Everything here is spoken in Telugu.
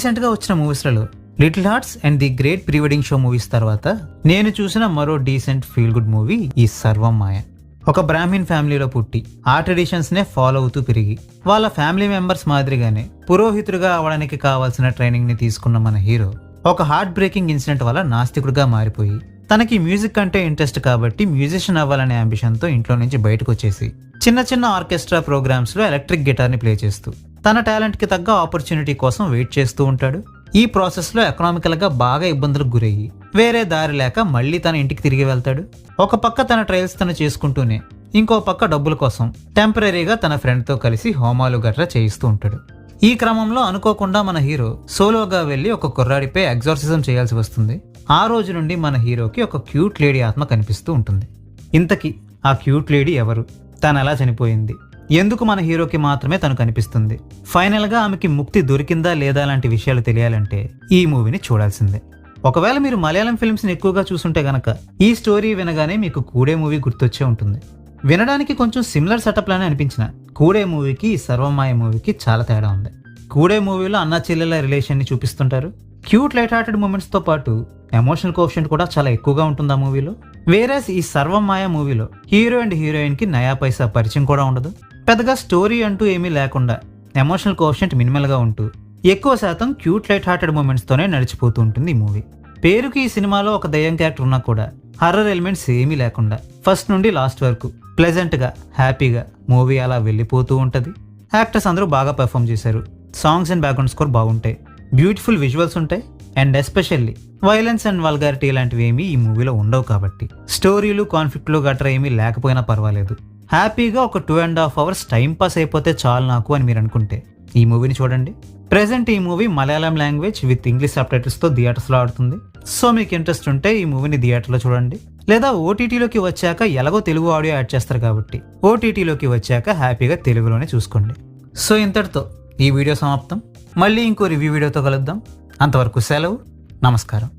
రీసెంట్గా వచ్చిన మూవీస్లలో little hearts and the great pre wedding show movies తర్వాత నేను చూసిన మరో డీసెంట్ ఫీల్ గుడ్ మూవీ ఈ సర్వం మాయ. ఒక బ్రాహ్మిన్ ఫ్యామిలీలో పుట్టి ఆ ట్రెడిషన్స్ నే ఫాలో అవుతూ పెరిగి వాళ్ళ ఫ్యామిలీ మెంబర్స్ మాదిరిగానే పురోహితుడిగా అవడానికి కావాల్సిన ట్రైనింగ్ ని తీసుకున్న మన హీరో ఒక హార్ట్ బ్రేకింగ్ ఇన్సిడెంట్ వల్ల నాస్తికుడిగా మారిపోయి తనకి మ్యూజిక్ అంటే ఇంట్రెస్ట్ కాబట్టి మ్యూజిషియన్ అవ్వాలనే అంబిషన్తో ఇంట్లో నుంచి బయటకు వచ్చేసి చిన్న చిన్న ఆర్కెస్ట్రా ప్రోగ్రామ్స్ లో ఎలక్ట్రిక్ గిటార్ ని ప్లే చేస్తూ తన టాలెంట్ కి తగ్గ ఆపర్చునిటీ కోసం వెయిట్ చేస్తూ ఉంటాడు. ఈ ప్రాసెస్ లో ఎకనామికల్ గా బాగా ఇబ్బందులకు గురయ్యి వేరే దారి లేక మళ్ళీ తన ఇంటికి తిరిగి వెళ్తాడు. ఒక పక్క తన ట్రయల్స్ తను చేసుకుంటూనే ఇంకో పక్క డబ్బుల కోసం టెంపరీగా తన ఫ్రెండ్ తో కలిసి హోమాలు గట్రా చేయిస్తూ ఉంటాడు. ఈ క్రమంలో అనుకోకుండా మన హీరో సోలోగా వెళ్లి ఒక కుర్రాడిపై ఎగ్జార్సిజం చేయాల్సి వస్తుంది. ఆ రోజు నుండి మన హీరోకి ఒక క్యూట్ లేడీ ఆత్మ కనిపిస్తూ ఉంటుంది. ఇంతకీ ఆ క్యూట్ లేడీ ఎవరు, తను ఎలా చనిపోయింది, ఎందుకు మన హీరోకి మాత్రమే తను కనిపిస్తుంది, ఫైనల్ గా ఆమెకి ముక్తి దొరికిందా లేదా లాంటి విషయాలు తెలియాలంటే ఈ మూవీని చూడాల్సిందే. ఒకవేళ మీరు మలయాళం ఫిల్మ్స్ ని ఎక్కువగా చూసుంటే గనక ఈ స్టోరీ వినగానే మీకు కూడే మూవీ గుర్తొచ్చే ఉంటుంది. వినడానికి కొంచెం సిమిలర్ సెటప్ లానే అనిపించిన కూడే మూవీకి ఈ సర్వమాయ మూవీకి చాలా తేడా ఉంది. కూడే మూవీలో అన్నా చెల్లెల రిలేషన్ ని చూపిస్తుంటారు. క్యూట్ లైట్ హార్టెడ్ మూమెంట్స్ తో పాటు ఎమోషనల్ కోఎఫిషియంట్ కూడా చాలా ఎక్కువగా ఉంటుంది ఆ మూవీలో. వేరేస్ ఈ సర్వమాయ మూవీలో హీరో అండ్ హీరోయిన్ కి నయా పైసా పరిచయం కూడా ఉండదు. పెద్దగా స్టోరీ అంటూ ఏమీ లేకుండా ఎమోషనల్ కోఎఫిషియంట్ మినిమల్ గా ఉంటూ ఎక్కువ శాతం క్యూట్ లైట్ హార్టెడ్ మూమెంట్స్ తోనే నడిచిపోతూ ఉంటుంది ఈ మూవీ. పేరుకి ఈ సినిమాలో ఒక దయ్యం క్యారెక్టర్ ఉన్నా కూడా హర్రర్ ఎలిమెంట్స్ ఏమీ లేకుండా ఫస్ట్ నుండి లాస్ట్ వరకు ప్లెజెంట్ గా హ్యాపీగా మూవీ అలా వెళ్ళిపోతూ ఉంటది. యాక్టర్స్ అందరూ బాగా పెర్ఫామ్ చేశారు. సాంగ్స్ అండ్ బ్యాక్గ్రౌండ్ స్కోర్ బాగుంటాయి. బ్యూటిఫుల్ విజువల్స్ ఉంటాయి. And especially violence and vulgarity లాంటివి ఏమీ ఈ మూవీలో ఉండవు కాబట్టి స్టోరీలు కాన్ఫ్లిక్ట్లు గట్రా ఏమీ లేకపోయినా పర్వాలేదు. హ్యాపీగా ఒక 2.5 hours టైం పాస్ అయిపోతే చాలు నాకు అని మీరు అనుకుంటే ఈ మూవీని చూడండి. ప్రెసెంట్ ఈ movie Malayalam language with English subtitles తో థియేటర్స్ లో ఆడుతుంది. సో మీకు ఇంట్రెస్ట్ ఉంటే ఈ మూవీని థియేటర్లో చూడండి. లేదా ఓటీటీలోకి వచ్చాక ఎలాగో తెలుగు ఆడియో యాడ్ చేస్తారు కాబట్టి ఓటీటీలోకి వచ్చాక హ్యాపీగా తెలుగులోనే చూసుకోండి. సో ఇంతటితో ఈ వీడియో సమాప్తం. మళ్ళీ ఇంకో రివ్యూ వీడియోతో కలుద్దాం. అంతవరకు సెలవు. నమస్కారం.